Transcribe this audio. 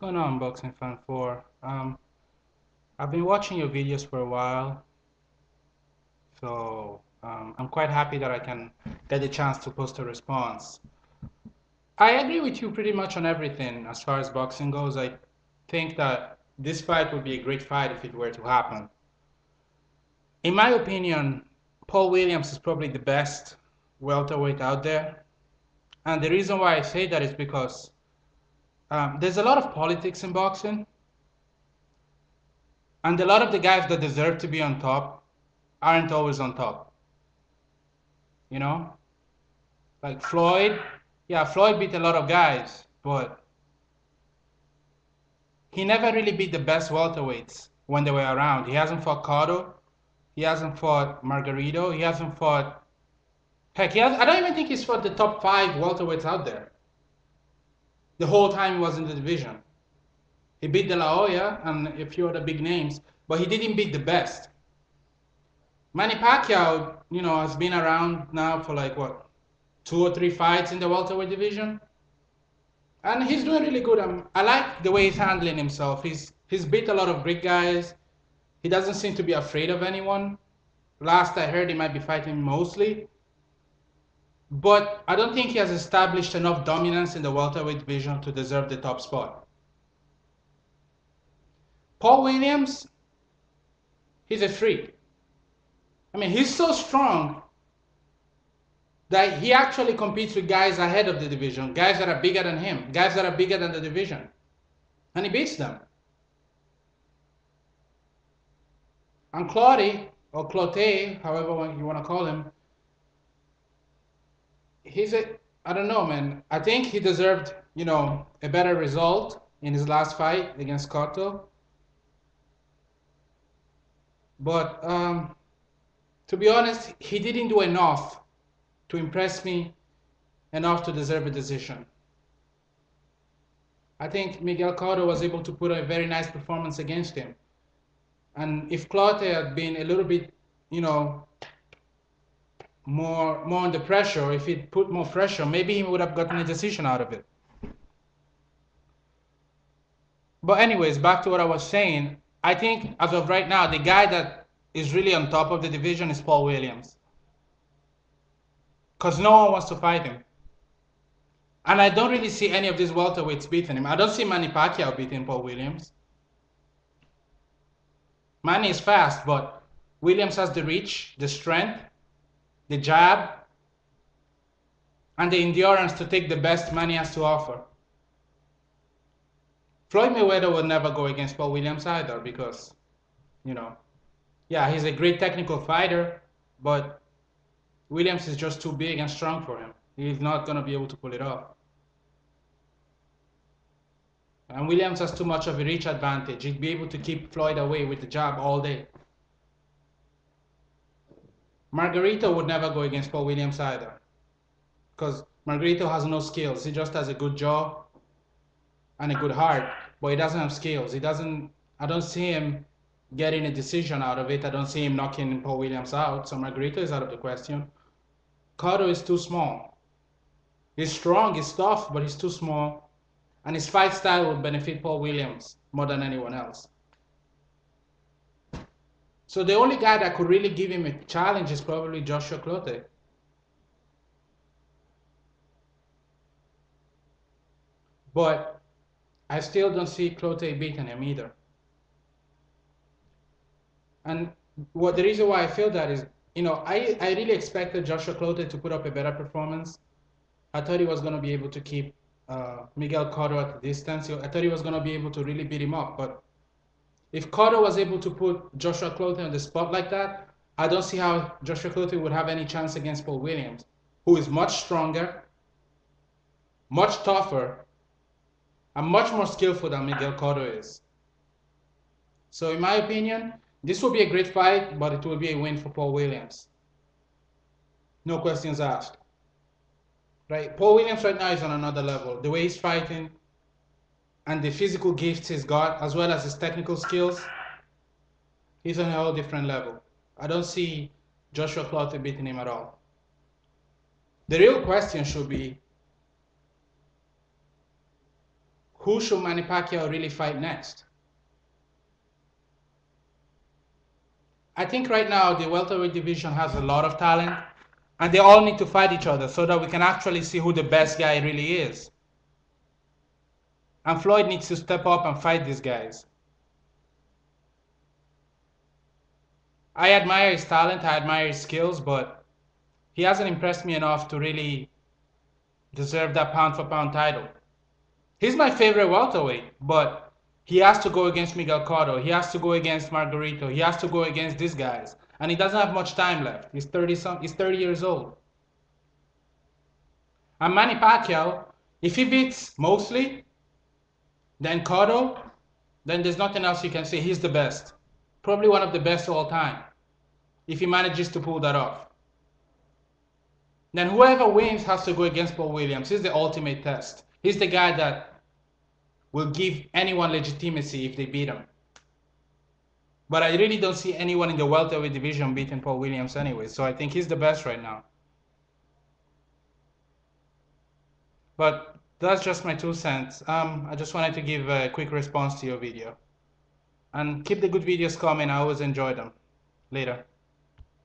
Going on, Boxing Fan 4? I've been watching your videos for a while, so I'm quite happy that I can get the chance to post a response. I agree with you pretty much on everything as far as boxing goes. I think that this fight would be a great fight if it were to happen. In my opinion, Paul Williams is probably the best welterweight out there. And the reason why I say that is because there's a lot of politics in boxing. And a lot of the guys that deserve to be on top aren't always on top, you know? Like Floyd, yeah, Floyd beat a lot of guys, but he never really beat the best welterweights when they were around. He hasn't fought Cotto, he hasn't fought Margarito, he hasn't fought, heck, I don't even think he's fought the top 5 welterweights out there the whole time he was in the division. He beat De La Hoya and a few other big names, but he didn't beat the best. Manny Pacquiao, has been around now for like what, 2 or 3 fights in the welterweight division, and he's doing really good. I like the way he's handling himself. He's beat a lot of big guys. He doesn't seem to be afraid of anyone. Last I heard, he might be fighting mostly, but I don't think he has established enough dominance in the welterweight division to deserve the top spot. Paul Williams, he's a freak. I mean, he's so strong that he actually competes with guys ahead of the division, guys that are bigger than him, guys that are bigger than the division, and he beats them. And Clottley, or Clottley, however you want to call him, I don't know, man. I think he deserved, a better result in his last fight against Cotto. But to be honest, he didn't do enough to impress me enough to deserve a decision. I think Miguel Cotto was able to put a very nice performance against him. And if Clottey had been a little bit, more under pressure, if he'd put more pressure, maybe he would have gotten a decision out of it. But anyways, back to what I was saying. I think as of right now, the guy that is really on top of the division is Paul Williams. Because no one wants to fight him. And I don't really see any of these welterweights beating him. I don't see Manny Pacquiao beating Paul Williams. Manny is fast, but Williams has the reach, the strength, the jab, and the endurance to take the best Manny has to offer. Floyd Mayweather would never go against Paul Williams either because, yeah, he's a great technical fighter, but Williams is just too big and strong for him. He's not going to be able to pull it off. And Williams has too much of a reach advantage. He'd be able to keep Floyd away with the jab all day. Margarito would never go against Paul Williams either, because Margarito has no skills. He just has a good jaw and a good heart, but he doesn't have skills. I don't see him getting a decision out of it. I don't see him knocking Paul Williams out, so Margarito is out of the question. Cotto is too small. He's strong, he's tough, but he's too small, and his fight style would benefit Paul Williams more than anyone else. So the only guy that could really give him a challenge is probably Joshua Clottley. But I still don't see Clottley beating him either. And the reason why I feel that is, I really expected Joshua Clottley to put up a better performance. I thought he was going to be able to keep Miguel Cotto at a distance. I thought he was going to be able to really beat him up. But if Cotto was able to put Joshua Clottley on the spot like that, I don't see how Joshua Clottley would have any chance against Paul Williams, who is much stronger, much tougher, and much more skillful than Miguel Cotto is. So in my opinion, this will be a great fight, but it will be a win for Paul Williams. No questions asked. Right? Paul Williams right now is on another level. The way he's fighting and the physical gifts he's got, as well as his technical skills, he's on a whole different level. I don't see Joshua Clottley beating him at all. The real question should be, who should Manny Pacquiao really fight next? I think right now the welterweight division has a lot of talent, and they all need to fight each other so that we can actually see who the best guy really is. And Floyd needs to step up and fight these guys. I admire his talent, I admire his skills, but he hasn't impressed me enough to really deserve that pound for pound title. He's my favorite welterweight, but he has to go against Miguel Cotto. He has to go against Margarito. He has to go against these guys. And he doesn't have much time left. He's 30 years old. And Manny Pacquiao, if he beats Mosley, then Cotto, then there's nothing else you can say. He's the best. Probably one of the best of all time, if he manages to pull that off. Then whoever wins has to go against Paul Williams. He's the ultimate test. He's the guy that will give anyone legitimacy if they beat him. But I really don't see anyone in the welterweight division beating Paul Williams anyway, so I think he's the best right now. But that's just my 2 cents. I just wanted to give a quick response to your video. And keep the good videos coming. I always enjoy them. Later.